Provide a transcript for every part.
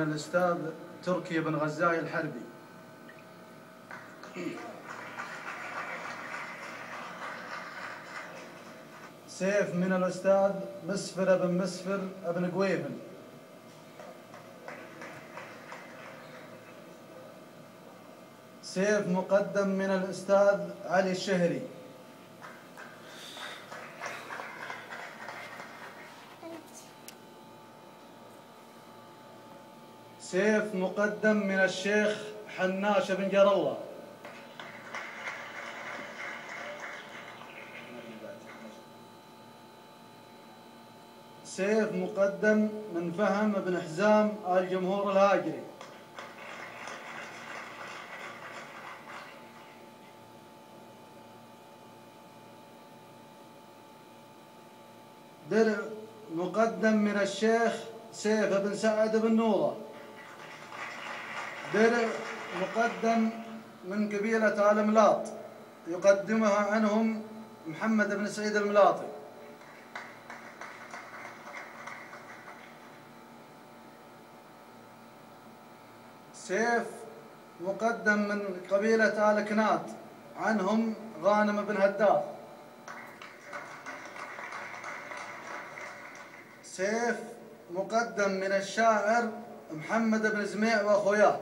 الأستاذ تركي بن غزاي الحربي. سيف من الأستاذ مسفر بن مسفر بن قويفل. سيف مقدم من الأستاذ علي الشهري. سيف مقدم من الشيخ حناش بن جر الله. سيف مقدم من فهم بن حزام آل جمهور الهاجري. درع مقدم من الشيخ سيف بن سعد بن نوره. درع مقدم من قبيلة آل ملاط يقدمها عنهم محمد بن سعيد الملاطي. سيف مقدم من قبيلة آل كنات عنهم غانم بن هداف. سيف مقدم من الشاعر محمد بن زميع وأخوياه.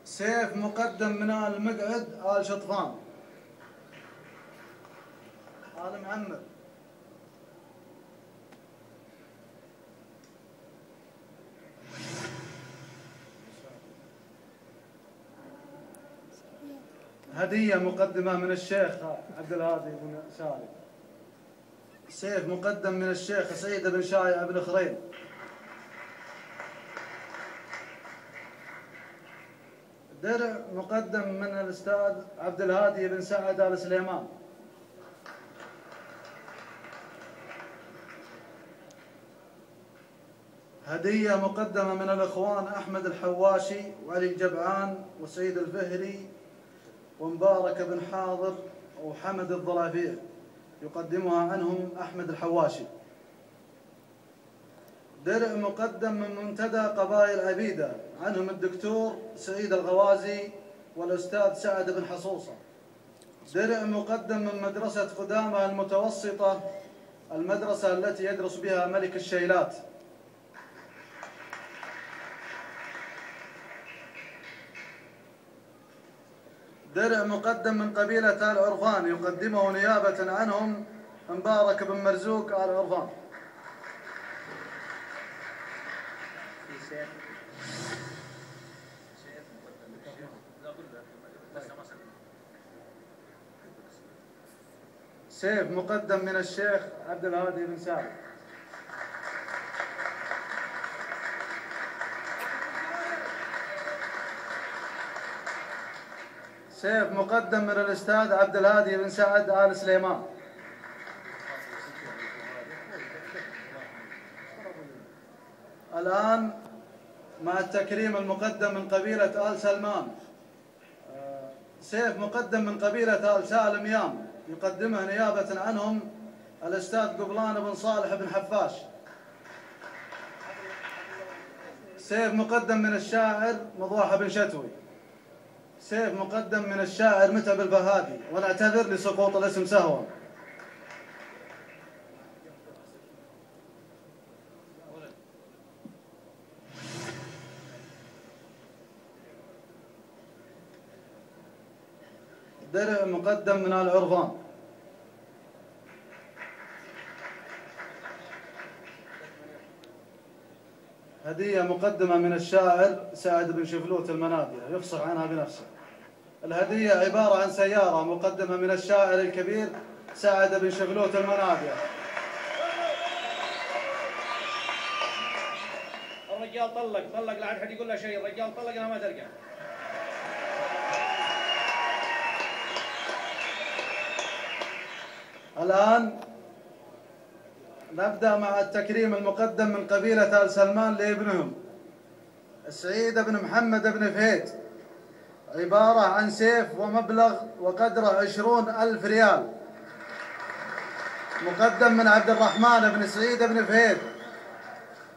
سيف مقدم من آل مقعد آل شطفان آل معمر. هدية مقدمة من الشيخ عبد الهادي بن سالم. سيف مقدم من الشيخ سعيد بن شايع بن خريم. درع مقدم من الأستاذ عبد الهادي بن سعد آل سليمان. هدية مقدمة من الإخوان أحمد الحواشي وعلي الجبعان وسعيد الفهري ومبارك بن حاضر وحمد الضلافيع يقدمها عنهم أحمد الحواشي. درع مقدم من منتدى قبائل عبيدة عنهم الدكتور سعيد الغوازي والأستاذ سعد بن حصوصة. درع مقدم من مدرسة قدامى المتوسطة المدرسة التي يدرس بها ملك الشيلات. درع مقدم من قبيلة آل عرفان يقدمه نيابة عنهم مبارك بن مرزوق آل عرفان. سيف مقدم من الشيخ عبد الهادي بن سالم. سيف مقدم من الأستاذ عبد الهادي بن سعد آل سليمان. الآن مع التكريم المقدم من قبيلة آل سلمان. سيف مقدم من قبيلة آل سالم يام يقدمه نيابة عنهم الأستاذ قبلان بن صالح بن حفاش. سيف مقدم من الشاعر مضوح بن شتوي. سيف مقدم من الشاعر متعب البهادي ونعتذر لسقوط الاسم سهوا. درع مقدم من آل عرفان. هدية مقدمة من الشاعر سعد بن شفلوت المنابية يفصح عنها بنفسه. الهدية عبارة عن سيارة مقدمة من الشاعر الكبير سعد بن شفلوت المنابية. الرجال طلق لا عاد حد يقول له شيء. الرجال طلق انها ما ترجع. الآن نبدأ مع التكريم المقدم من قبيلة آل سلمان لابنهم سعيد بن محمد بن فهيد عبارة عن سيف ومبلغ وقدره 20,000 ريال مقدم من عبد الرحمن بن سعيد بن فهيد،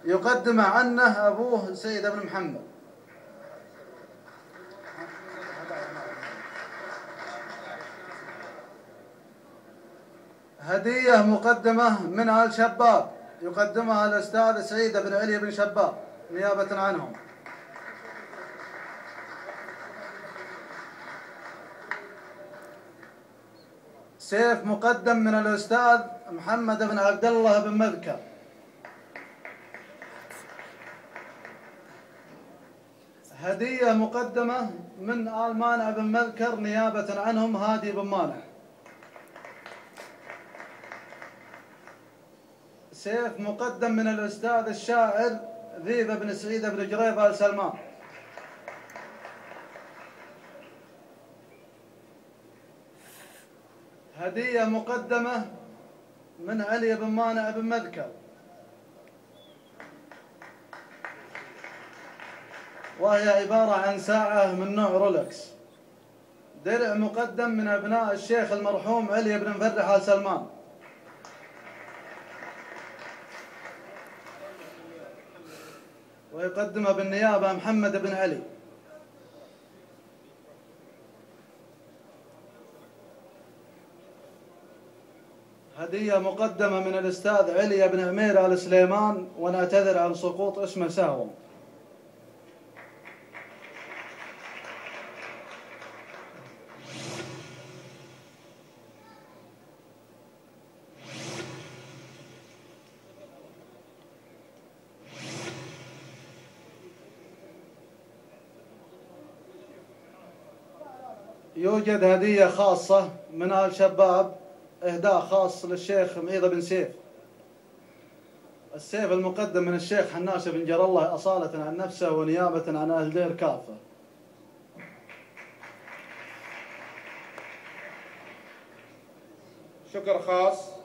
يقدم عنه أبوه سيد بن محمد. هدية مقدمة من آل شباب، يقدمها الأستاذ سعيد بن علي بن شباب نيابة عنهم. سيف مقدم من الأستاذ محمد بن عبد الله بن مذكر. هدية مقدمة من آل مانع بن مذكر نيابة عنهم هادي بن مانع. سيف مقدم من الأستاذ الشاعر ذيب بن سعيد بن جريب آل سلمان. هدية مقدمة من علي بن مانع بن مذكر، وهي عبارة عن ساعة من نوع رولكس. درع مقدم من أبناء الشيخ المرحوم علي بن مفرح آل سلمان. ويقدمها بالنيابة محمد بن علي. هدية مقدمة من الأستاذ علي بن عمير آل سليمان، ونعتذر عن سقوط اسمه سهوا. يوجد هدية خاصة من آل شباب، إهداء خاص للشيخ معيض بن سيف. السيف المقدم من الشيخ حناش بن جر الله أصالة عن نفسه ونيابة عن أهل دير كافة. شكر خاص